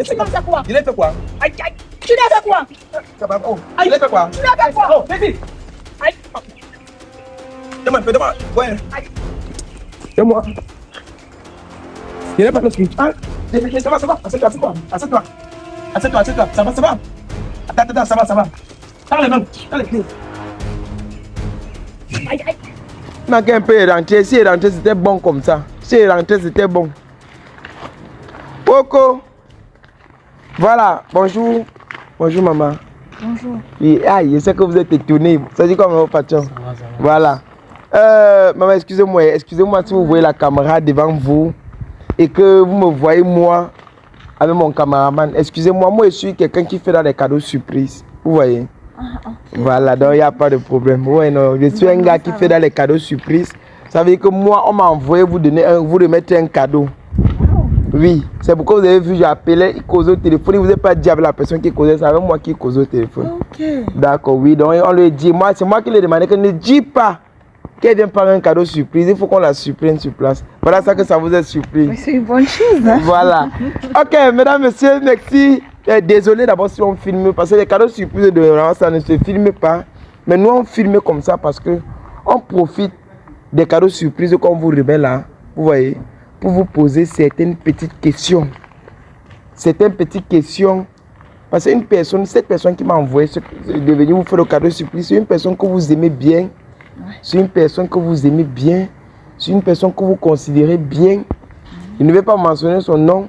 Tu l'as fait quoi? Il a fait quoi? Aïe, aïe. Tu l'as fait quoi? Il a fait quoi? Tu l'as fait quoi? Oh, vas-y. Aïe. Demande, fais-moi. Ouais. Aïe. Fais-moi. Il n'est pas le truc. Hein? Ça va, ça va. Assieds-toi, assieds-toi. Assieds-toi. Assieds-toi, assieds-toi. Ça va, ça va. Attends, ça va, ça va. Prends les mains. Prends les pieds. Aïe, aïe. n'a qu'un peu rentré. Si rentré, c'était bon comme ça. Si rentré, c'était bon. Coco. Voilà. Bonjour. Bonjour, maman. Bonjour. Oui, aïe, je sais que vous êtes étonné. Ça dit comme mon patron. Voilà. Maman, excusez-moi si vous voyez la caméra devant vous et que vous me voyez moi avec mon caméraman. Excusez-moi, moi je suis quelqu'un qui fait dans des cadeaux surprises. Vous voyez? Okay. Voilà, donc il n'y a pas de problème. Ouais, non, je suis un gars qui fait dans les cadeaux surprises. Ça veut dire que moi, on m'a envoyé vous remettre un cadeau. Oui, c'est pourquoi vous avez vu, j'ai appelé, il causait au téléphone. Il ne vous a pas dit avec la personne qui causait, c'est avec moi qui causait au téléphone. Ok. D'accord, oui, donc on lui dit, moi, c'est moi qui lui ai demandé qu'elle ne dit pas qu'elle vient prendre un cadeau surprise. Il faut qu'on la surprenne sur place. Voilà ça que ça vous est surpris. C'est une bonne chose. Hein? Voilà. Ok, mesdames, messieurs, merci. Désolé d'abord si on filme, parce que les cadeaux surprises de vraiment, ça ne se filme pas. Mais nous, on filme comme ça parce que on profite des cadeaux surprises qu'on vous remet là. Vous voyez, pour vous poser certaines petites questions. Certaines petites questions. Parce que cette personne qui m'a envoyé de venir vous faire le cadeau surprise, c'est une personne que vous aimez bien. C'est une personne que vous aimez bien. C'est une personne que vous considérez bien. Je ne vais pas mentionner son nom.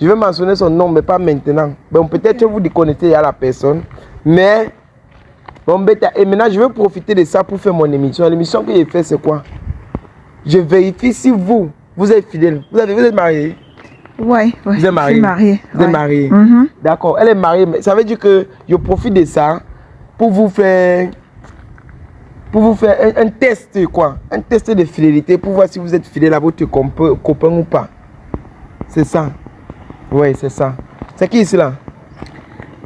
Je vais mentionner son nom, mais pas maintenant. Bon, peut-être que vous connaissez la personne. Mais, bon, et maintenant, je vais profiter de ça pour faire mon émission. L'émission que j'ai fait, c'est quoi? Je vérifie si vous êtes fidèle. Vous êtes marié? Oui, vous êtes marié? Je suis mariée. Vous êtes marié? D'accord, elle est mariée. Mais ça veut dire que je profite de ça pour vous faire un test, quoi. Un test de fidélité pour voir si vous êtes fidèle à votre copain ou pas. C'est ça. Oui, c'est ça. C'est qui ici là?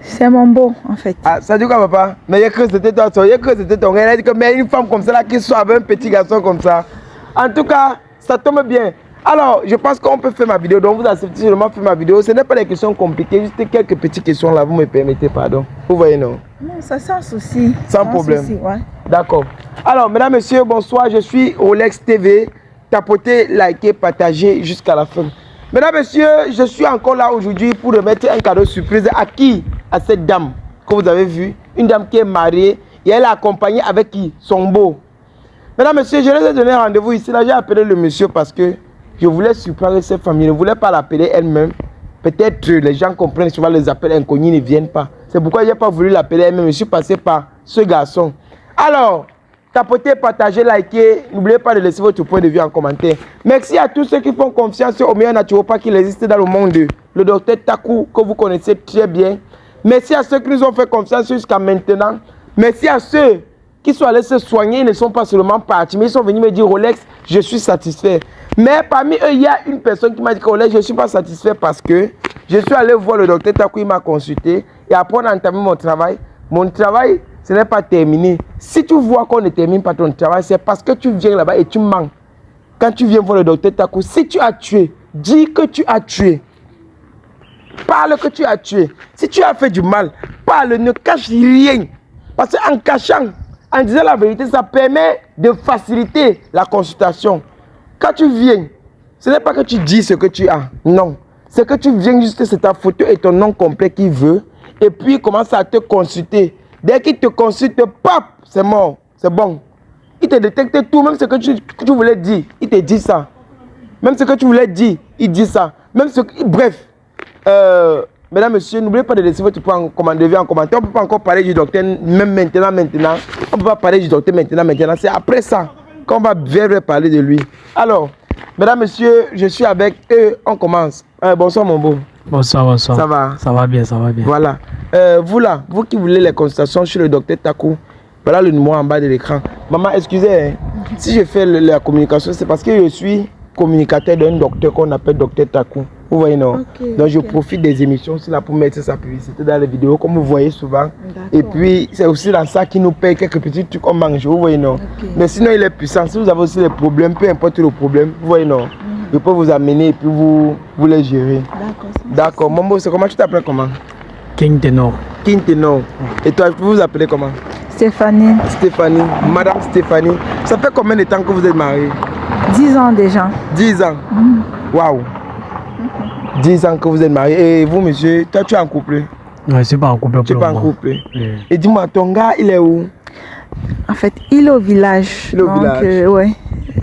C'est mon beau, en fait. Ah, ça dit quoi, papa? Mais il y a que c'était toi, il y a que c'était ton. Elle a dit que mais une femme comme ça là qui soit avec un petit garçon comme ça. En tout cas, ça tombe bien. Alors, je pense qu'on peut faire ma vidéo. Donc, vous acceptez seulement faire ma vidéo. Ce n'est pas des questions compliquées, juste quelques petites questions là. Vous me permettez, pardon. Vous voyez, non? Non, ça sans souci. Sans problème. Souci, ouais. D'accord. Alors, mesdames, messieurs, bonsoir. Je suis Rolex TV. Tapotez, likez, partagez jusqu'à la fin. Mesdames, messieurs, je suis encore là aujourd'hui pour remettre un cadeau surprise à qui? À cette dame que vous avez vue. Une dame qui est mariée et elle est accompagnée avec qui? Son beau. Mesdames, messieurs, je les ai donné rendez-vous ici. Là, j'ai appelé le monsieur parce que je voulais surprendre cette famille. Je ne voulais pas l'appeler elle-même. Peut-être les gens comprennent souvent les appels inconnus ne viennent pas. C'est pourquoi je n'ai pas voulu l'appeler elle-même. Je suis passé par ce garçon. Alors, tapotez, partagez, likez. N'oubliez pas de laisser votre point de vue en commentaire. Merci à tous ceux qui font confiance au meilleur naturopathe qu'il existe dans le monde. Le docteur Taku, que vous connaissez très bien. Merci à ceux qui nous ont fait confiance jusqu'à maintenant. Merci à ceux qui sont allés se soigner. Ils ne sont pas seulement partis, mais ils sont venus me dire, Rolex, je suis satisfait. Mais parmi eux, il y a une personne qui m'a dit, Rolex, je ne suis pas satisfait parce que je suis allé voir le docteur Taku, il m'a consulté. Et après, on a entamé mon travail. Mon travail, ce n'est pas terminé. Si tu vois qu'on ne termine pas ton travail, c'est parce que tu viens là-bas et tu manques. Quand tu viens voir le docteur Taku, si tu as tué, dis que tu as tué. Parle que tu as tué. Si tu as fait du mal, parle, ne cache rien. Parce qu'en cachant, en disant la vérité, ça permet de faciliter la consultation. Quand tu viens, ce n'est pas que tu dis ce que tu as. Non. C'est que tu viens juste, c'est ta photo et ton nom complet qu'il veut. Et puis, il commence à te consulter. Dès qu'il te consulte, paf, c'est mort. C'est bon. Il te détecte tout, même ce que tu voulais dire. Il te dit ça. Même ce que tu voulais dire, il dit ça. Même ce que... Bref. Mesdames, messieurs, n'oubliez pas de laisser votre point en commentaire. On ne peut pas encore parler du docteur même maintenant. On ne peut pas parler du docteur maintenant. C'est après ça qu'on va bien parler de lui. Alors, mesdames, messieurs, je suis avec eux. On commence. Bonsoir, mon beau. Bonsoir. Ça va? Ça va bien. Voilà. Vous là, vous qui voulez les consultations chez le docteur Taku, voilà le numéro en bas de l'écran. Maman, excusez, si je fais la communication, c'est parce que je suis communicateur d'un docteur qu'on appelle docteur Taku. Vous voyez, non? Donc, je profite des émissions là pour mettre sa publicité dans les vidéos, comme vous voyez souvent. Et puis, c'est aussi dans ça qu'il nous paye quelques petits trucs qu'on mange. Vous voyez, non? Mais sinon, il est puissant. Si vous avez aussi des problèmes, peu importe le problème, vous voyez, non? Je peux vous amener et puis vous les gérer. D'accord. D'accord. Mambo, c'est comment tu t'appelles comment? King Tenor. King Tenor. Et toi, vous vous appelez comment? Stéphanie, Stéphanie. Madame Stéphanie. Ça fait combien de temps que vous êtes mariés? 10 ans déjà. 10 ans. Waouh. 10 ans que vous êtes mariés. Et vous, monsieur, toi, tu es en couple? Non, je ne suis pas en couple. Tu n'es pas en couple. Oui. Et dis-moi, ton gars, il est où? En fait, il est au village. Il est au donc, village. ouais.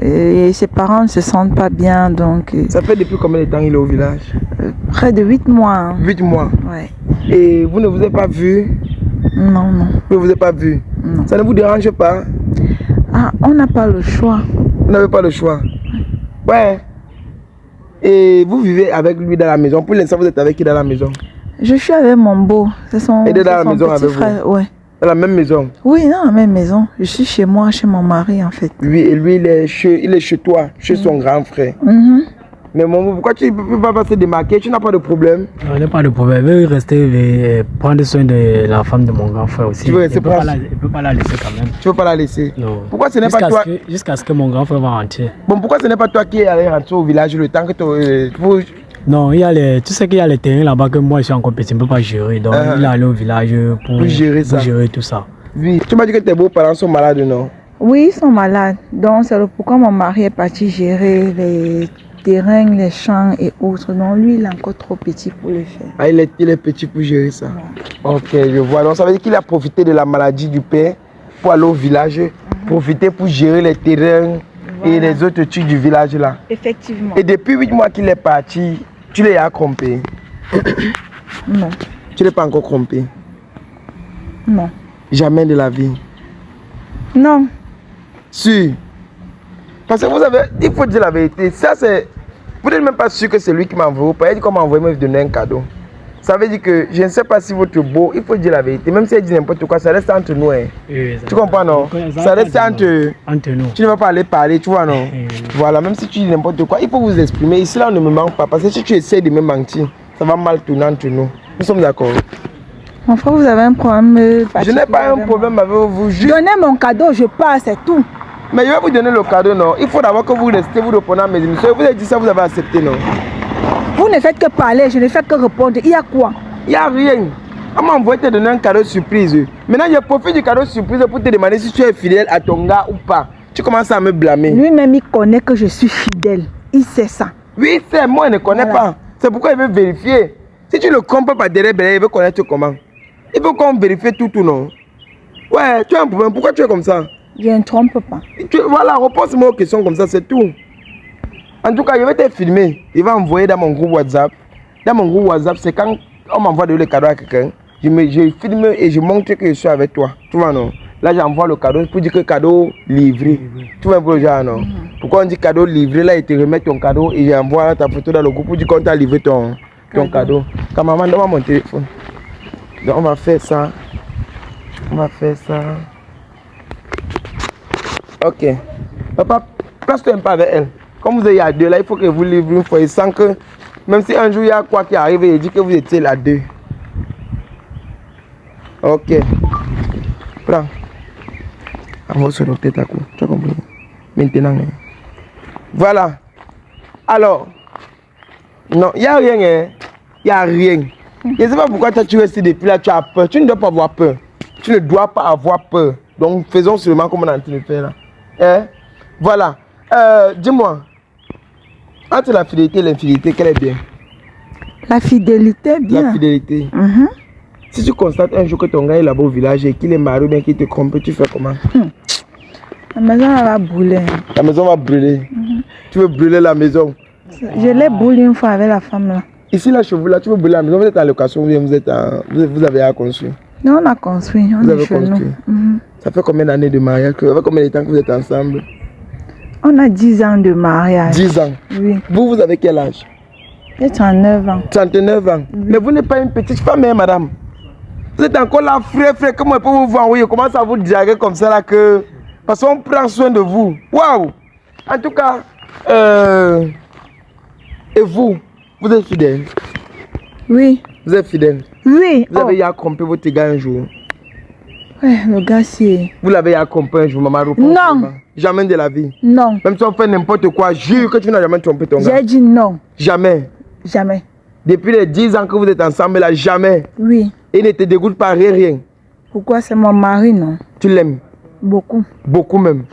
Et ses parents ne se sentent pas bien, donc Ça fait depuis combien de temps il est au village? près de 8 mois. Hein. 8 mois. Ouais. Et vous ne vous êtes pas vu? Non, non. Vous ne vous êtes pas vu? Non. Ça ne vous dérange pas? Ah, on n'a pas le choix. Vous n'avez pas le choix? Ouais. Et vous vivez avec lui dans la maison? Pour l'instant, vous êtes avec qui dans la maison? Je suis avec mon beau. C'est son, Il est dans la son maison petit avec vous? frère. Ouais. Dans la même maison? Oui, dans la même maison. Je suis chez moi, chez mon mari en fait. Lui, il est chez toi, chez son grand frère. Mais maman, pourquoi tu ne peux pas se démarquer? Tu n'as pas de problème? Non, il n'y a pas de problème. Je veux rester prendre soin de la femme de mon grand frère aussi. Tu veux rester Il ne peut pas la laisser quand même. Tu ne veux pas la laisser? Non. Pourquoi ce n'est pas toi? Jusqu'à ce que mon grand frère va rentrer. Bon, pourquoi ce n'est pas toi qui es allé rentrer au village le temps que Non, tu sais qu'il y a les terrains là-bas que moi je suis en compétition, je ne peux pas gérer. Donc il est allé au village pour gérer tout ça. Oui. Tu m'as dit que tes beaux-parents sont malades, non? Oui, ils sont malades. Donc c'est pourquoi mon mari est parti gérer les terrains, les champs et autres. Donc lui, il est encore trop petit pour le faire. Ah, il est petit pour gérer ça. Ouais. Ok, je vois. Donc ça veut dire qu'il a profité de la maladie du père pour aller au village, profiter pour gérer les terrains et les autres trucs du village là. Effectivement. Et depuis 8 mois qu'il est parti, tu l'as trompé? Non. Tu ne l'as pas encore trompé? Non. Jamais de la vie? Non. Sûr. Parce que vous avez, il faut dire la vérité, ça c'est, vous n'êtes même pas sûr que c'est lui qui m'a envoyé, il dit qu'on m'a envoyé me donner un cadeau. Ça veut dire que je ne sais pas si votre beau, il faut dire la vérité, même si elle dit n'importe quoi, ça reste entre nous. Hein. Oui, tu comprends non? Ça reste entre nous. Tu ne vas pas aller parler, tu vois non? Voilà, même si tu dis n'importe quoi, il faut vous exprimer. Ici là on ne me manque pas, parce que si tu essaies de me mentir, ça va mal tourner entre nous. Nous sommes d'accord. Mon frère, vous avez un problème? Je n'ai pas un problème avec vous. Donnez mon cadeau, je pars, c'est tout. Mais je vais vous donner le cadeau, non? Il faut d'abord que vous restez, vous répondez à mes émissions. Je vous ai dit ça, vous avez accepté, non? Vous ne faites que parler, je ne fais que répondre. Il y a quoi? Il n'y a rien. On m'a envoyé te donner un cadeau surprise. Maintenant, je profite du cadeau surprise pour te demander si tu es fidèle à ton gars ou pas. Tu commences à me blâmer. Lui-même, il connaît que je suis fidèle. Il sait ça. Oui, c'est moi, il ne connaît pas. C'est pourquoi il veut vérifier. Si tu le comprends pas derrière, il veut connaître comment. Il veut qu'on vérifie tout, non? Ouais, tu as un problème. Pourquoi tu es comme ça? Je ne trompe pas. Voilà, repose-moi aux questions comme ça, c'est tout. En tout cas, je vais te filmer. Il va envoyer dans mon groupe WhatsApp. Dans mon groupe WhatsApp, c'est quand on m'envoie le cadeau à quelqu'un. Je filme et je montre que je suis avec toi. Tu vois, non? Là, j'envoie le cadeau pour dire que cadeau livré. Tu vois un peu le genre, non? Pourquoi on dit cadeau livré? Là, il te remet ton cadeau et j'envoie ta photo dans le groupe pour dire qu'on t'a livré ton cadeau. Quand maman, donne-moi mon téléphone. Donc, on va faire ça. On va faire ça. Ok. Papa, place-toi un peu avec elle. Comme vous êtes à deux, là, il faut que vous livrez une fois. Et sans que, même si un jour il y a quoi qui arrive, il dit que vous étiez là deux. Ok. Prends. On va se noter ta coup. Tu as compris? Maintenant. Voilà. Alors. Non, il n'y a rien. Hein. Il n'y a rien. Je ne sais pas pourquoi tu restes depuis là, tu as peur. Tu ne dois pas avoir peur. Tu ne dois pas avoir peur. Donc faisons seulement comme on est en train de faire là. Hein? Voilà. Dis-moi. Entre la fidélité et l'infidélité, quelle est bien? La fidélité, bien. La fidélité. Si tu constates un jour que ton gars est là-bas au village et qu'il est marié ou bien qu'il te trompe, tu fais comment? La maison va brûler. La maison va brûler. Tu veux brûler la maison? Je l'ai brûlé une fois avec la femme là. Ici, là, chez vous, là, tu veux brûler la maison, vous êtes en location ou bien vous avez à construire? Non, on a construit. On Vous est avez chez construit. nous. Ça fait combien d'années de mariage? Ça fait combien de temps que vous êtes ensemble? On a 10 ans de mariage. 10 ans. Oui. Vous avez quel âge? J'ai 39 ans. 39 ans. Mais vous n'êtes pas une petite femme, hein, madame? Vous êtes encore là, frère, comment on peut vous voir? Oui, on commence à vous diarrhée comme ça, là, que... Parce qu'on prend soin de vous. Waouh! En tout cas, et vous êtes fidèle? Oui. Vous êtes fidèle? Oui. Vous avez trompé votre gars un jour? Ouais, le gars, c'est... Vous l'avez accompagné, je vous maman reprend. Non. Jamais de la vie. Non. Même si on fait n'importe quoi, jure que tu n'as jamais trompé ton gars. J'ai dit non. Jamais. Jamais. Depuis les 10 ans que vous êtes ensemble là, jamais. Oui. Il ne te dégoûte pas rien. Pourquoi c'est mon mari, non? Tu l'aimes? Beaucoup. Beaucoup même.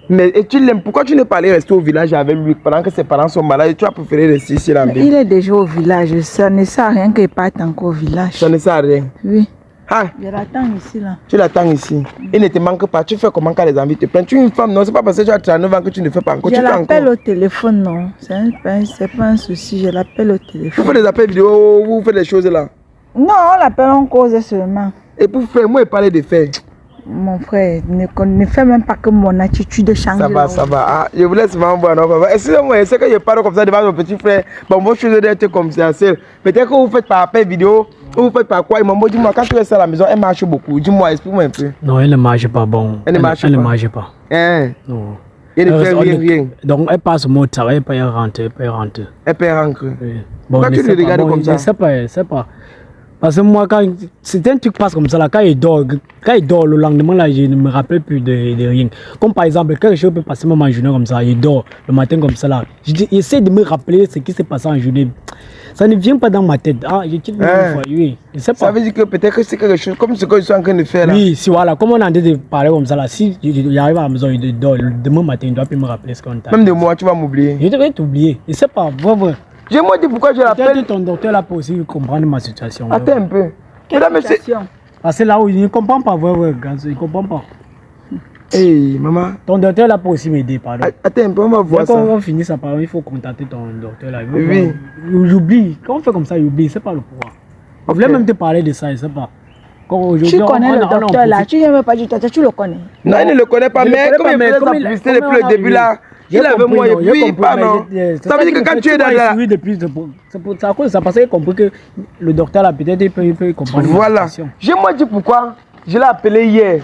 Mais et tu l'aimes, pourquoi tu n'es pas allé rester au village avec lui pendant que ses parents sont malades et tu as préféré rester ici là? Il est déjà au village, ça ne sert à rien qu'il parte encore au village. Ça ne sert à rien. Oui. Ah, Je l'attends ici là. tu l'attends ici. Il ne te manque pas. Tu fais comment quand les envies te prennent? Tu es une femme, non? C'est pas parce que tu as 39 ans que tu ne fais pas encore. Je Tu fais l'appelle encore. au téléphone, non. C'est pas un souci, je l'appelle au Vous téléphone. faites des appels vidéo, vous faites des choses là. Non, on l'appelle en cause seulement. Et pour faire, moi, il parlait de faire. Mon frère, ne fais même pas que mon attitude change. Ça va, ça va. Ah, je vous laisse vraiment voir, non, papa. Excusez-moi, c'est que je parle comme ça devant mon petit frère. Bon, moi, je suis d'être comme ça. Peut-être que vous faites par appel vidéo, ou vous faites par quoi. Maman, dis-moi, quand tu restes à la maison, elle marche beaucoup. Dis-moi, explique-moi un peu. Non, elle ne marche pas bon. Elle ne marche pas. Elle ne marche pas. Hein? Non. Elle ne fait rien. Donc, elle passe au mot de travail, elle peut y rentrer, elle peut y rentrer. Elle peut rentrer. Oui. Pourquoi tu le regardes comme ça? Je sais pas. Parce que moi, quand c'est un truc passe comme ça, là, quand il dort le lendemain, là, je ne me rappelle plus de rien. Comme par exemple, quelque chose peut passer même en journée comme ça, il dort le matin comme ça, là. J'essaie de me rappeler ce qui s'est passé en journée. Ça ne vient pas dans ma tête. Ah, je quitte une fois, oui. Je sais pas. Ça veut dire que peut-être que c'est quelque chose comme ce que je suis en train de faire là. Oui, si voilà, comme on est en train de parler comme ça, là, si il arrive à la maison, il dort, demain matin, il doit plus me rappeler ce qu'on t'a dit. Même de moi, tu vas m'oublier. Je devrais t'oublier. Je sais pas, vrai. Je me dis pourquoi je l'appelle. Peut-être ton docteur là peut aussi comprendre ma situation. Attends un peu. Mesdames, messieurs. Parce que là où il ne comprend pas, il ne comprend pas. Hey, maman. Ton docteur là peut aussi m'aider, pardon. Attends un peu, on va voir ça. Quand on finit sa parole, il faut contacter ton docteur là. Oui. J'oublie. Quand on fait comme ça, j'oublie. C'est pas le pouvoir. On voulait même te parler de ça, je sais pas. Tu connais le docteur là, tu ne veux pas du docteur, tu le connais. Non, il ne le connaît pas, mais comme il faisait sa publicité depuis le début là, il avait moi et puis pas non. Ça veut dire que quand tu es dans la... C'est à cause de ça, parce qu'il a compris que le docteur là, peut-être il peut comprendre. Voilà. Je me dis pourquoi. Je l'ai appelé hier.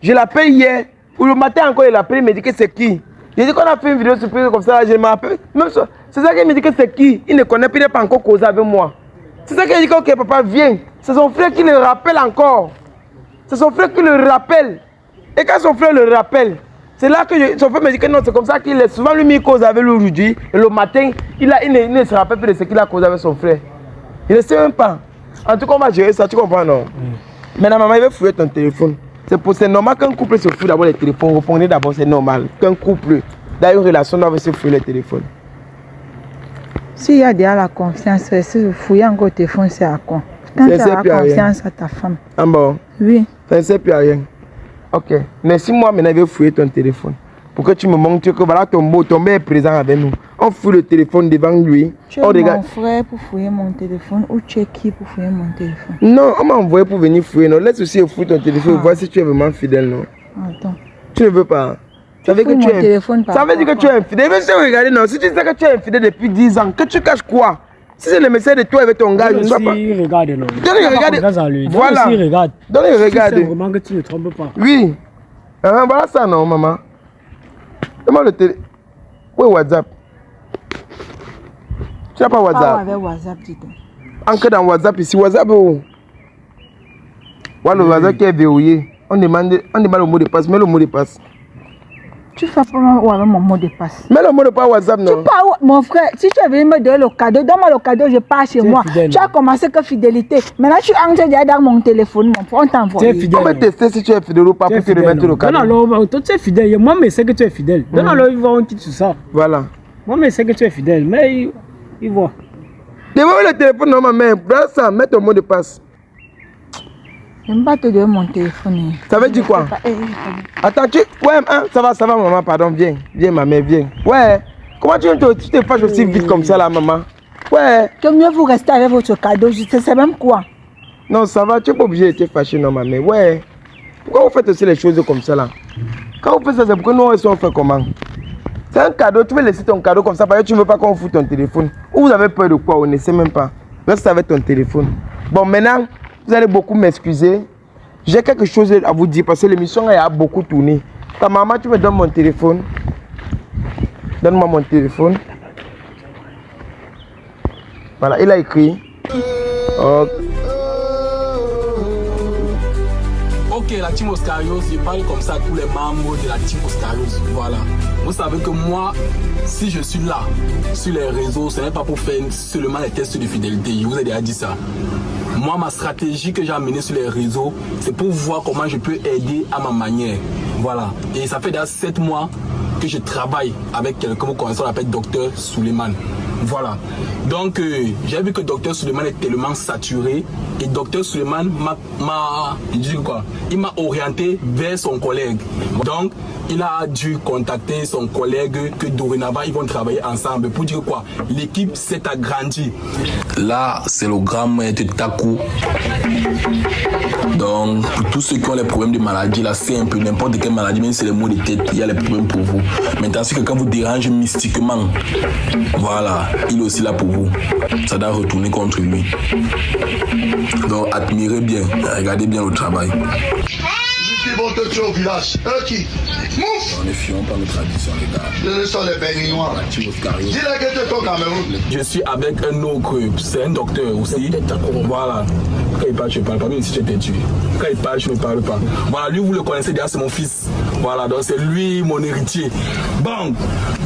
Je l'appelle hier. Ou le matin encore, il a appelé, il me dit que c'est qui. Il dit qu'on a fait une vidéo surprise comme ça, je m'appelle. Même ça, c'est ça qu'il me dit que c'est qui. Il ne connaît plus, il n'est pas encore causé avec moi. C'est ça qu'il dit que ok, papa, viens. C'est son frère qui le rappelle encore. C'est son frère qui le rappelle. Et quand son frère le rappelle, c'est là que son frère me dit que non, c'est comme ça qu'il est. Souvent, lui, il cause avec lui aujourd'hui. Et le matin, il ne se rappelle plus de ce qu'il a causé avec son frère. Il ne sait même pas. En tout cas, on va gérer ça, tu comprends, non? Maintenant, maman, il va fouiller ton téléphone. C'est normal qu'un couple se fouille d'abord les téléphones. Répondez d'abord, c'est normal. Qu'un couple, dans une relation, doit se fouiller les téléphones. S'il y a déjà la confiance, se fouiller encore le téléphone, c'est à quoi? Quand tu as la confiance à ta femme. Ah bon? Oui. Ça ne sert plus à rien. Ok. Mais si moi, maintenant, je vais fouiller ton téléphone. Pour que tu me montres que voilà, ton mère est présent avec nous. On fouille le téléphone devant lui. Tu es mon frère pour fouiller mon téléphone ou tu es qui pour fouiller mon téléphone? Non, on m'a envoyé pour venir fouiller. Non, laisse aussi fouiller ton téléphone. Voir si tu es vraiment fidèle. Non. Attends. Tu ne veux pas. Ça veut dire que tu es infidèle. Mais si regarde, non, si tu sais que tu es infidèle depuis 10 ans, que tu caches quoi? Si c'est le message de toi avec ton gars, je ne sais pas. Regarde, non. Regarde. Voilà. Regarde. Donne-le, regarde. C'est vraiment que tu ne te trompes pas. Oui. Voilà ça, non, maman. Donne-moi le télé. Où est WhatsApp? Tu n'as pas WhatsApp? Pas avec WhatsApp, dis-toi. Encore dans WhatsApp ici. WhatsApp où? Voilà le WhatsApp qui est verrouillé. On demande le mot de passe. Mets le mot de passe. Tu fais pas avec mon mot de passe. Mets le mot de passe WhatsApp, non? Tu parles, mon frère, si tu es venu me donner le cadeau, donne-moi le cadeau, je pars chez moi. Fidèle, tu as commencé que fidélité. Maintenant, tu entres déjà dans mon téléphone, mon frère, on t'envoie. Tu es fidèle. On va tester si tu es fidèle ou pas pour te remettre le cadeau. Non, toi, tu es fidèle. Moi, je sais que tu es fidèle. Donne-le, il voit un titre sur ça. Voilà. Moi, je sais que tu es fidèle, mais il voit. Demande le téléphone, non, maman. Prends ça, mets ton mot de passe. Je ne vais pas te donner mon téléphone. Ça veut dire quoi? Attends, ouais, hein, ça va, maman, pardon, viens. Viens, maman, viens. Ouais. Comment tu te fâches aussi vite comme ça, là, maman? Ouais. Que mieux vous rester avec votre cadeau, je sais même quoi. Non, ça va, tu n'es pas obligé de te fâcher, non, maman. Ouais. Pourquoi vous faites aussi les choses comme ça, là? Quand vous faites ça, c'est pourquoi nous, on fait comment? C'est un cadeau, tu veux laisser ton cadeau comme ça, parce que tu ne veux pas qu'on foute ton téléphone. Ou vous avez peur de quoi? On ne sait même pas. Reste avec ton téléphone. Bon, maintenant, vous allez beaucoup m'excuser. J'ai quelque chose à vous dire parce que l'émission a beaucoup tourné. Ta maman, tu me donnes mon téléphone. Donne-moi mon téléphone. Voilà, il a écrit. Okay. la team Oscarios, je parle comme ça à tous les membres de la team Oscarios. Voilà. Vous savez que moi, si je suis là, sur les réseaux, ce n'est pas pour faire seulement les tests de fidélité. Je vous ai déjà dit ça. Moi, ma stratégie que j'ai amenée sur les réseaux, c'est pour voir comment je peux aider à ma manière. Voilà. Et ça fait déjà 7 mois que je travaille avec quelqu'un, vous connaissez, on l'appelle Dr Suleiman. Voilà. Donc, j'ai vu que Dr Suleiman est tellement saturé et Dr Suleiman il m'a orienté vers son collègue. Donc, il a dû contacter son collègue que dorénavant, ils vont travailler ensemble. Pour dire quoi? L'équipe s'est agrandie. Là, c'est le grand maître Taku. Donc, pour tous ceux qui ont les problèmes de maladie, là, c'est un peu n'importe quelle maladie, même si c'est les maux de tête, il y a les problèmes pour vous. Maintenant, si quelqu'un vous dérange mystiquement, voilà, il est aussi là pour vous. Ça doit retourner contre lui. Donc, admirez bien, regardez bien le travail. Qui vont te tuer au village? Qui? Mouf! On ne fions pas nos traditions, les gars. Ce sont les Béninois. Dis-le que tu es au Cameroun. Je suis avec un autre, c'est un docteur aussi. Voilà. Quand il parle, je ne parle pas, même si tu es tué. Quand il parle, je ne parle pas. Voilà, lui, vous le connaissez déjà, c'est mon fils. Voilà, donc c'est lui mon héritier. Bon,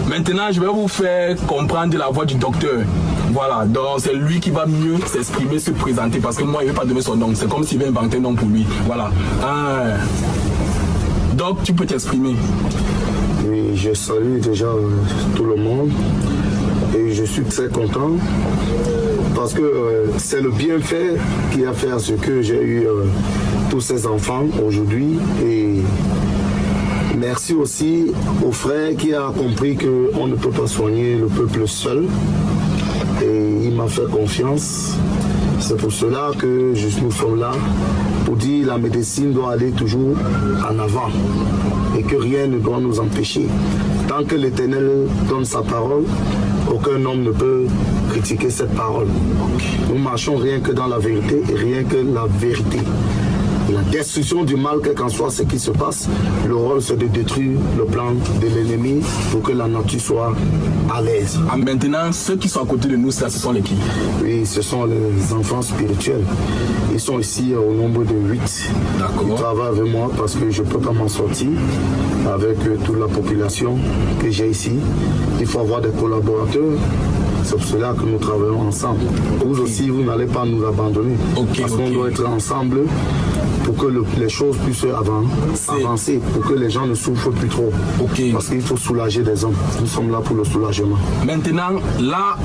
maintenant, je vais vous faire comprendre la voix du docteur. Voilà, donc c'est lui qui va mieux s'exprimer, se présenter, parce que moi, il ne veut pas donner son nom. C'est comme s'il veut inventer un nom pour lui. Voilà. Donc, tu peux t'exprimer. Oui, je salue déjà tout le monde et je suis très content parce que c'est le bienfait qui a fait à ce que j'ai eu tous ces enfants aujourd'hui. Et merci aussi au frère qui a compris qu'on ne peut pas soigner le peuple seul. Et il m'a fait confiance. C'est pour cela que nous sommes là pour dire que la médecine doit aller toujours en avant et que rien ne doit nous empêcher. Tant que l'Éternel donne sa parole, aucun homme ne peut critiquer cette parole. Nous marchons rien que dans la vérité et rien que la vérité. La destruction du mal, quel qu'en soit ce qui se passe, le rôle c'est de détruire le plan de l'ennemi pour que la nature soit à l'aise. Maintenant, ceux qui sont à côté de nous, ça, ce sont les qui? Oui, ce sont les enfants spirituels. Ils sont ici au nombre de 8. D'accord. Ils travaillent avec moi parce que je ne peux pas m'en sortir avec toute la population que j'ai ici. Il faut avoir des collaborateurs. C'est pour cela que nous travaillons ensemble. Vous aussi, vous n'allez pas nous abandonner. Parce qu'on doit être ensemble pour que les choses puissent avancer, pour que les gens ne souffrent plus trop. Parce qu'il faut soulager les hommes. Nous sommes là pour le soulagement. Maintenant, là,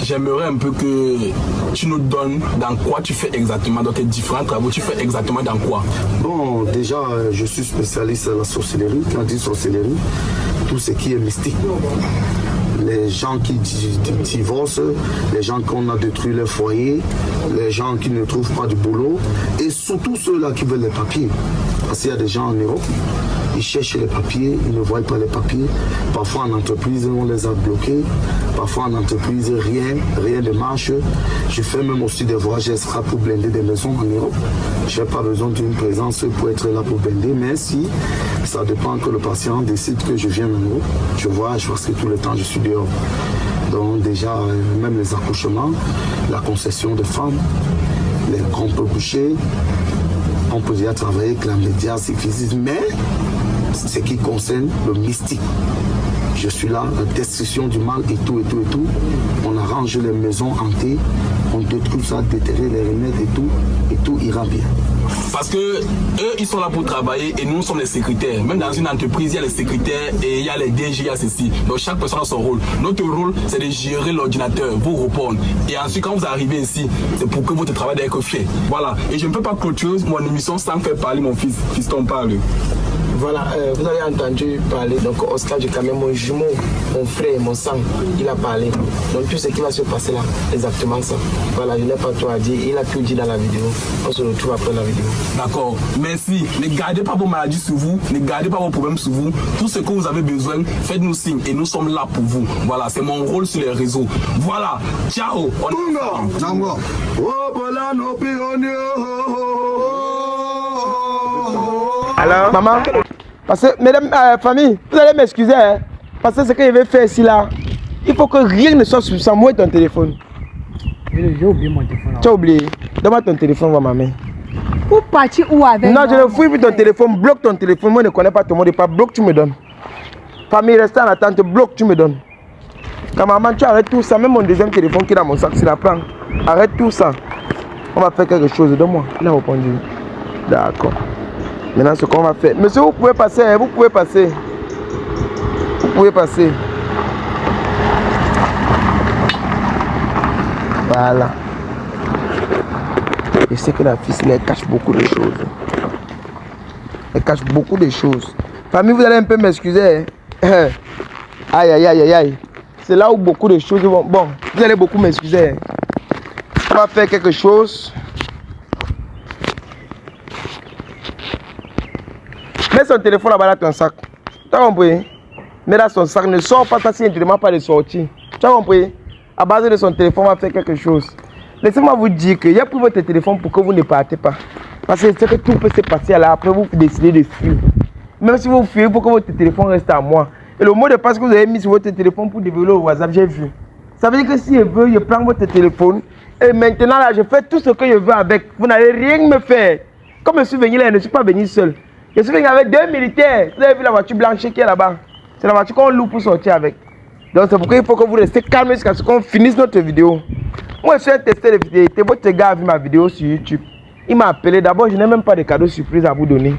j'aimerais un peu que tu nous donnes dans quoi tu fais exactement, dans tes différents travaux, tu fais exactement dans quoi? Bon, déjà, je suis spécialiste à la sorcellerie. Quand on dit sorcellerie, tout ce qui est mystique. Les gens qui divorcent, les gens qu'on a détruit leur foyer, les gens qui ne trouvent pas de boulot et surtout ceux-là qui veulent les papiers. Parce qu'il y a des gens en Europe, ils cherchent les papiers, ils ne voient pas les papiers. Parfois en entreprise, on les a bloqués. Parfois en entreprise, rien ne marche. Je fais même aussi des voyages extra pour blinder des maisons en Europe. Je n'ai pas besoin d'une présence pour être là pour blinder, mais si ça dépend que le patient décide que je viens en Europe, je voyage parce que tout le temps je suis dehors. Donc déjà, même les accouchements, la concession de femmes, les grompes bouchées, on peut déjà travailler avec la médias physique, mais ce qui concerne le mystique. Je suis là, la destruction du mal et tout. On arrange les maisons hantées, on détruit ça, déterrer les remèdes et tout ira bien. Parce que eux, ils sont là pour travailler et nous sommes les secrétaires. Même dans une entreprise, il y a les secrétaires et il y a les DG, il y a ceci. Donc chaque personne a son rôle. Notre rôle, c'est de gérer l'ordinateur, vous répondre. Et ensuite, quand vous arrivez ici, c'est pour que votre travail doit être fait. Voilà. Et je ne peux pas clôturer mon émission sans faire parler mon fils. Fiston parle. Voilà, vous avez entendu parler, donc Oscar du Cameroun, mon jumeau, mon frère, mon sang, il a parlé. Donc tout ce qui va se passer là, exactement ça. Voilà, je n'ai pas tout à dire, il a tout dit dans la vidéo. On se retrouve après la vidéo. D'accord, merci. Ne gardez pas vos maladies sur vous, ne gardez pas vos problèmes sur vous. Tout ce que vous avez besoin, faites-nous signe et nous sommes là pour vous. Voilà, c'est mon rôle sur les réseaux. Voilà, ciao. Alors, maman, parce que, mesdames, famille, vous allez m'excuser, hein, parce que ce que je vais faire ici là, il faut que rien ne soit sans moi et ton téléphone. J'ai oublié mon téléphone. Tu as oublié? Donne-moi ton téléphone, ma maman. Oups. parti où avec Non, moi, je ne fouille plus ton téléphone. Bloque ton téléphone. Moi, je ne connais pas ton mot de passe. Bloque, tu me donnes. Famille, reste en attente. Bloque, tu me donnes. Quand maman, tu arrêtes tout ça. Même mon deuxième téléphone qui est dans mon sac, c'est la prends. Arrête tout ça. On va faire quelque chose. Donne-moi. Il a répondu. D'accord. Maintenant, ce qu'on va faire. Monsieur, vous pouvez passer. Vous pouvez passer. Vous pouvez passer. Voilà. Je sais que la fille, elle cache beaucoup de choses. Elle cache beaucoup de choses. Famille, vous allez un peu m'excuser. Hein? Aïe, aïe, aïe, aïe, aïe. C'est là où beaucoup de choses vont... Bon, vous allez beaucoup m'excuser. On va faire quelque chose. Mets son téléphone là-bas dans ton sac. Tu as compris? Mets dans son sac. Ne sors pas ça si il ne te demande pas de sortir. Tu as compris? À base de son téléphone, on va faire quelque chose. Laissez-moi vous dire qu'il y a pris votre téléphone pour que vous ne partez pas. Parce que c'est que tout peut se passer là. Après, vous décidez de fuir. Même si vous fuyez, il faut que votre téléphone reste à moi. Et le mot de passe que vous avez mis sur votre téléphone pour développer le WhatsApp, j'ai vu. Ça veut dire que si je veux, je prends votre téléphone. Et maintenant, là, je fais tout ce que je veux avec. Vous n'allez rien me faire. Comme je suis venu là, je ne suis pas venu seul. Je suis venu avec 2 militaires. Vous avez vu la voiture blanche qui est là-bas. C'est la voiture qu'on loue pour sortir avec. Donc c'est pourquoi il faut que vous restez calme jusqu'à ce qu'on finisse notre vidéo. Moi je suis un testeur de vidéo. Votre gars a vu ma vidéo sur YouTube. Il m'a appelé. D'abord, je n'ai même pas de cadeau surprise à vous donner.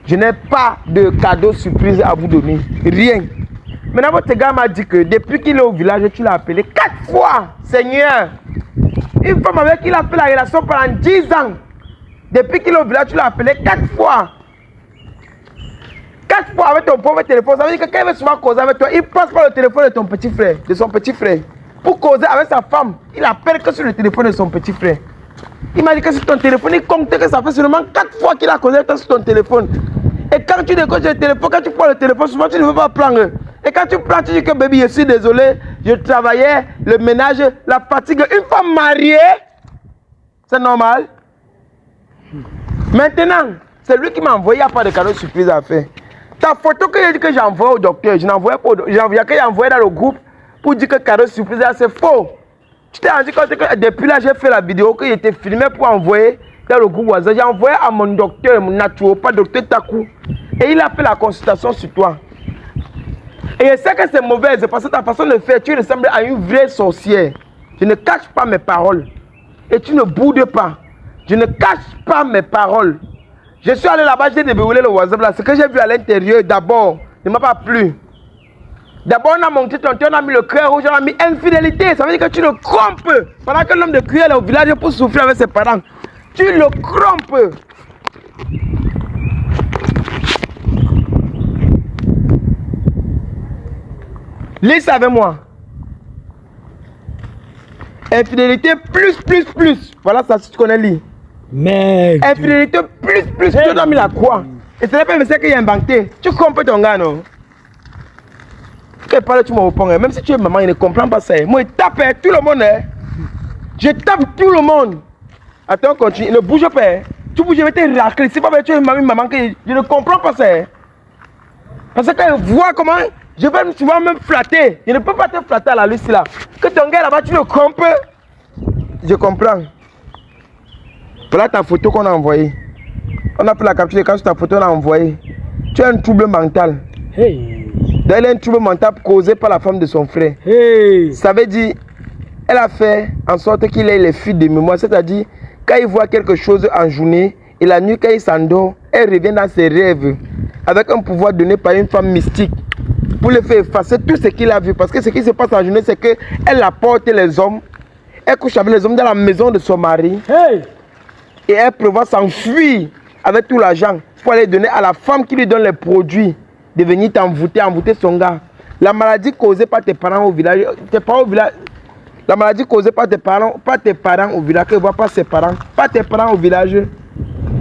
Je n'ai pas de cadeau surprise à vous donner. Rien. Maintenant, votre gars m'a dit que depuis qu'il est au village, tu l'as appelé 4 fois. Seigneur. Une femme avec qui il a fait la relation pendant 10 ans. Depuis qu'il est au village, tu l'as appelé 4 fois. 4 fois avec ton pauvre téléphone. Ça veut dire que quand il veut souvent causer avec toi, il passe par le téléphone de ton petit frère, de son petit frère. Pour causer avec sa femme, il appelle que sur le téléphone de son petit frère. Il m'a dit que sur ton téléphone, il compte que ça fait seulement 4 fois qu'il a causé avec toi sur ton téléphone. Et quand tu décoches le téléphone, quand tu prends le téléphone, souvent tu ne veux pas prendre. Et quand tu prends, tu dis que baby, je suis désolé, je travaillais, le ménage, la fatigue. Une femme mariée, c'est normal. Maintenant, c'est lui qui m'a envoyé, il n'y a pas de cadeau surprise à faire. Ta photo que j'ai dit que j'ai envoyée au docteur, je n'envoyais pas au docteur, j'ai envoyé dans le groupe pour dire que cadeau surprise, c'est faux. Tu t'es rendu compte que depuis là, j'ai fait la vidéo que j'étais filmé pour envoyer dans le groupe WhatsApp. J'ai envoyé à mon docteur, mon naturopathe, docteur Takou. Et il a fait la consultation sur toi. Et je sais que c'est mauvais, parce que ta façon de faire, tu ressembles à une vraie sorcière. Je ne cache pas mes paroles. Et tu ne boudes pas. Je ne cache pas mes paroles. Je suis allé là-bas, j'ai déverrouillé le WhatsApp là. Ce que j'ai vu à l'intérieur, d'abord, ne m'a pas plu. D'abord, on a monté ton thé, on a mis le cœur rouge, on a mis infidélité. Ça veut dire que tu le trompes. Pendant que l'homme de cuillère est au village pour souffrir avec ses parents. Tu le trompes. Lis avec moi. Infidélité plus. Voilà ça, si tu connais lire. Mec. Infidélité plus. Tu as mis la croix. Et ce n'est pas ça qu'il a inventé. Tu comprends ton gars, non? Tu parles, tu me réponds. Même si tu es maman, il ne comprend pas ça. Moi, je tape tout le monde. Je tape tout le monde. Attends, continue. Ne bouge pas. Tu bouges, je vais te racler. C'est pas parce que tu es maman que je ne comprends pas ça. Parce que quand je vois comment je vais souvent me flatter. Je ne peux pas te flatter à la liste là. Que ton gars là-bas, tu le comprends. Je comprends. Voilà ta photo qu'on a envoyée. On a fait la capture de quand sur ta photo, on a envoyé. Tu as un trouble mental. Hey. Elle a un trouble mental causé par la femme de son frère. Hey. Ça veut dire, elle a fait en sorte qu'il ait les fuites de mémoire. C'est-à-dire, quand il voit quelque chose en journée, et la nuit quand il s'endort, elle revient dans ses rêves. Avec un pouvoir donné par une femme mystique. Pour le faire effacer tout ce qu'il a vu. Parce que ce qui se passe en journée, c'est qu'elle apporte les hommes. Elle couche avec les hommes dans la maison de son mari. Hey. Et elle prévoit s'enfuir avec tout l'argent pour aller donner à la femme qui lui donne les produits de venir envoûter son gars. La maladie causée par tes parents au village, la maladie causée par tes parents au village, que ne voient pas ses parents, pas tes parents au village,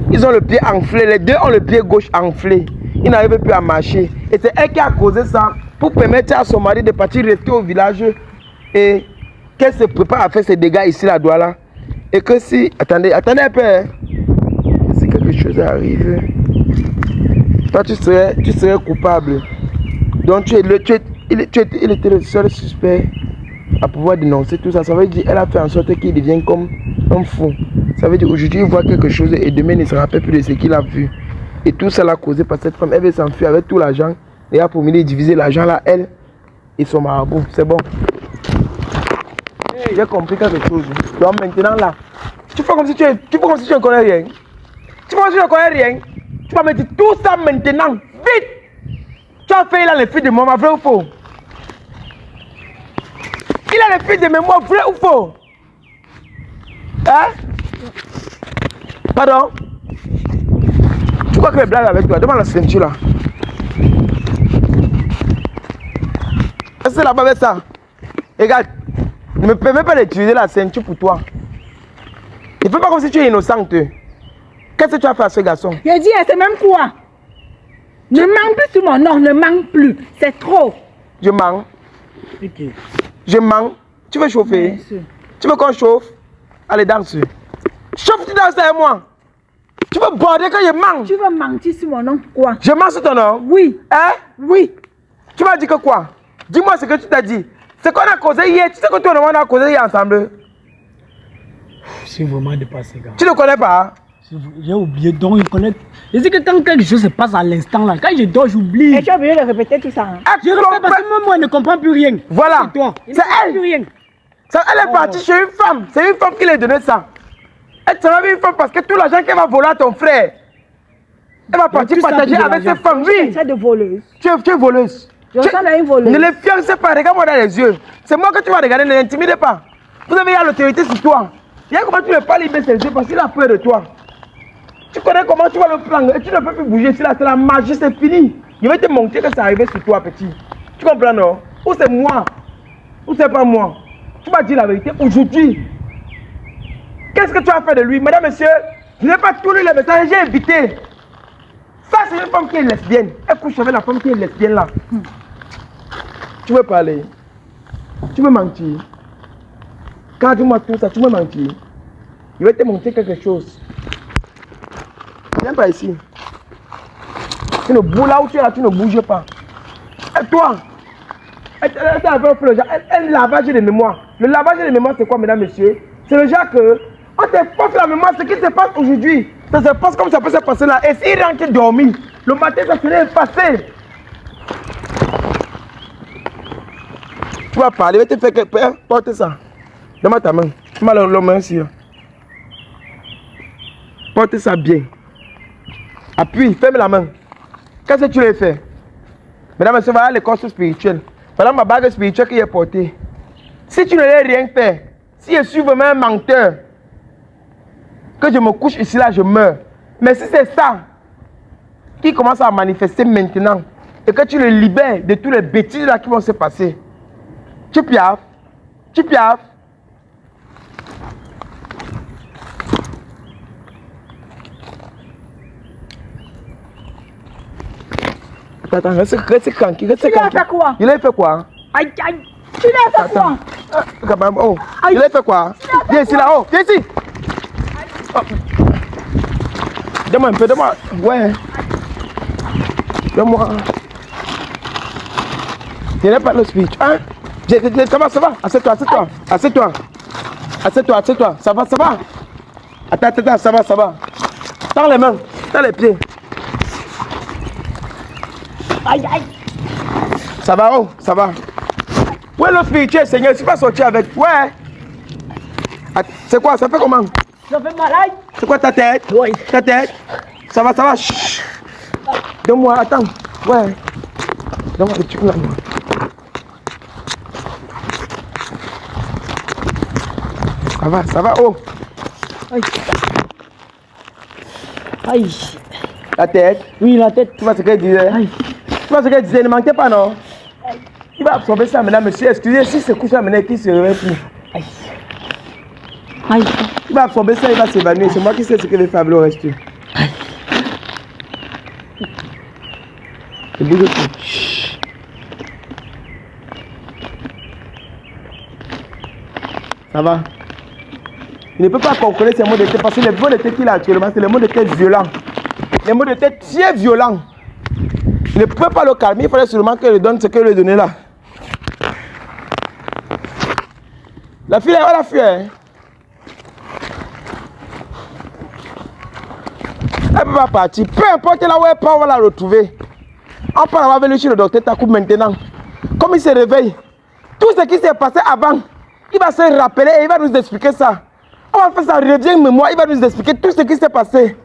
ils ont le pied enflé, les deux ont le pied gauche enflé, ils n'arrivent plus à marcher. Et c'est elle qui a causé ça pour permettre à son mari de partir rester au village et qu'elle se prépare à faire ses dégâts ici, là, Douala. Et que si, attendez un peu, hein. Si quelque chose arrive, toi tu serais coupable. Donc il était le seul suspect à pouvoir dénoncer tout ça. Ça veut dire qu'elle a fait en sorte qu'il devienne comme un fou. Ça veut dire aujourd'hui il voit quelque chose et demain il ne se rappelle plus de ce qu'il a vu. Et tout ça l'a causé par cette femme. Elle veut s'enfuir avec tout l'argent. Et a pour venir diviser l'argent là, elle et son marabout. C'est bon. J'ai compris quelque chose. Donc maintenant là, tu fais comme si tu ne connais rien. Tu fais comme si tu ne connais rien. Tu vas mettre tout ça maintenant. Vite. Tu as fait là les filles de maman, vrai ou faux? Il a les filles de mémoire, vrai ou faux? Hein? Pardon? Tu crois que je blague avec toi? Demande la ceinture là. Est-ce que c'est là-bas avec ça? Regarde, ne me permets pas d'utiliser la ceinture pour toi. Il ne fait pas comme si tu es innocente. Qu'est-ce que tu as fait à ce garçon? Je dis, c'est même quoi? Ne manque plus sur mon nom, ne manque plus. C'est trop. Je mens. Okay. Je mens. Tu veux chauffer? Tu veux qu'on chauffe? Allez, danse. Chauffe, tu danses avec moi. Tu veux border quand je mens? Tu veux mentir sur mon nom, quoi? Je mens sur ton nom? Oui. Hein? Oui. Tu m'as dit que quoi? Dis-moi ce que tu t'as dit. C'est qu'on a causé hier. Tu sais que toi et moi on a causé hier ensemble. Je suis vraiment dépassé, gars. Tu ne connais pas? J'ai oublié, donc il connaît. Je dis que quand quelque chose se passe à l'instant là, quand je dors, j'oublie. Et tu as oublié de répéter tout ça. Hein? Je répète parce que moi, elle ne comprend plus rien. Voilà. C'est toi. C'est elle. Plus rien. Elle est partie chez une femme. C'est une femme qui lui a donné ça. Elle s'en va une femme parce que tout l'argent qu'elle va voler à ton frère, elle va partir partager avec cette femme. Oui. Tu es de voleuse. Tu es voleuse. Je ressemble à une voleuse. Ne les fiancez pas, regarde-moi dans les yeux. C'est moi que tu vas regarder, ne l'intimidez pas. Vous avez l'autorité sur toi. Regarde comment tu ne pas libérer ses yeux parce qu'il a peur de toi. Tu connais comment tu vas le prendre et tu ne peux plus bouger. C'est la magie, c'est fini. Je vais te montrer que c'est arrivé sur toi, petit. Tu comprends, non? Ou c'est moi, ou c'est pas moi. Tu m'as dit la vérité aujourd'hui. Qu'est-ce que tu as fait de lui? Mesdames, messieurs, je n'ai pas tout lu les messages, j'ai évité. Ça, c'est une femme qui est lesbienne. Elle couche avec la femme qui est lesbienne là. Tu veux parler? Tu veux mentir? Garde-moi tout ça, tu veux mentir? Je vais te montrer quelque chose. Viens pas ici. Tu ne bouges là où tu es là, tu ne bouges pas. Et toi, un lavage de mémoire. Le lavage de mémoire, c'est quoi, mesdames, messieurs? C'est le genre que on te force la mémoire, ce qui se passe aujourd'hui. Ça se passe comme ça peut se passer là. Et s'il rentre dormir, le matin, ça serait passé. Tu vas parler, je vais te faire que. Porte ça. Donne-moi ta main. Donne-moi la main ici. Porte ça bien. Appuie, ferme la main. Qu'est-ce que tu veux faire? Mesdames et messieurs, voilà les courses spirituelles. Voilà ma bague spirituelle qui est portée. Si tu ne laisses rien faire, si je suis vraiment un menteur, que je me couche ici là, je meurs. Mais si c'est ça qui commence à manifester maintenant et que tu le libères de tous les bêtises là qui vont se passer, tu piaffes. Tu piaffes. Attends, reste tranquille, reste tranquille. Tu lui as fait quoi? Il a fait quoi? Aïe, aïe. Tu lui as fait quoi? Oh, il a fait quoi? Viens ici là, oh, viens ici. Oh. Donne-moi un peu, donne-moi. Ouais. Donne-moi. Je n'ai pas le speech. Hein? Ça va, ça va. Assieds-toi, assieds-toi. Assieds-toi. Assieds-toi, assieds-toi. Ça va, ça va. Attends, ça va, ça va. Tends les mains, tends les pieds. Aïe, aïe. Ça va, oh, ça va. Où est le spirituel, Seigneur? Je ne suis pas sorti avec. Ouais. C'est quoi? Ça fait comment? Ça fait mal, aïe. C'est quoi ta tête? Oui. Ta tête? Ça va, ça va. Chut. Donne-moi, attends. Ouais. Donne-moi le truc là. Ça va, oh. Aïe. Aïe. La tête? Oui, la tête. Tu vois ce qu'elle disait? Aïe. Tu vois ce qu'elle disait? Ne manquez pas, non? Aïe. Il va absorber ça maintenant, monsieur. Excusez, si ce couche là maintenant, qui se réveille plus. Aïe. Aïe. Il va absorber ça, il va s'évanouir. C'est moi qui sais ce que les faire le reste. Aïe. Ne bouge plus. Ça va? Il ne peut pas contrôler ces mots de tête parce que les mots de tête qu'il a actuellement, c'est les mots de tête violents. Les mots de tête très violents. Il ne peut pas le calmer, il fallait seulement qu'il lui donne ce qu'il lui a donné là. La fille, elle a fui, hein? Elle ne peut pas partir. Peu importe là où elle part, on va la retrouver. On peut avoir venu chez le docteur Takou maintenant. Comme il se réveille, tout ce qui s'est passé avant, il va se rappeler et il va nous expliquer ça. On va faire ça, revient mémoire, il va nous expliquer tout ce qui s'est passé.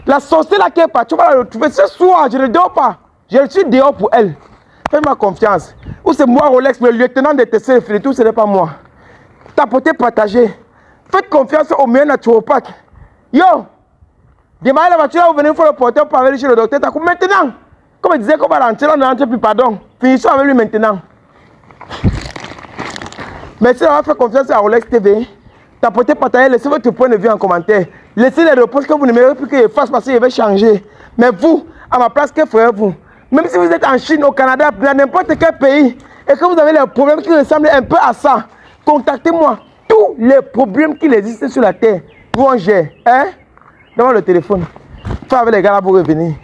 La sorcière là qui est partie, on va la retrouver ce soir, je ne dors pas. Je suis dehors pour elle. Fais-moi confiance. Ou c'est moi, Rolex, le lieutenant de TCF, tout ce n'est pas moi. Tapoter, partager. Faites confiance au meilleur naturopathe. Yo! Démarrez la voiture, vous venez faire le porteur pour aller chez le docteur Takou maintenant. Comme il disait qu'on va rentrer, on ne rentre plus, pardon. Finissons avec lui maintenant. Merci d'avoir fait confiance à Rolex TV. Tapotez, partagez, laissez votre point de vue en commentaire. Laissez les réponses que vous n'aimez plus qu'il fasse parce qu'il va changer. Mais vous, à ma place, que ferez-vous? Même si vous êtes en Chine, au Canada, dans n'importe quel pays, et que vous avez des problèmes qui ressemblent un peu à ça, contactez-moi. Tous les problèmes qui existent sur la terre, vous en gère. Hein? Donne-moi le téléphone. Fais avec les gars là pour revenir.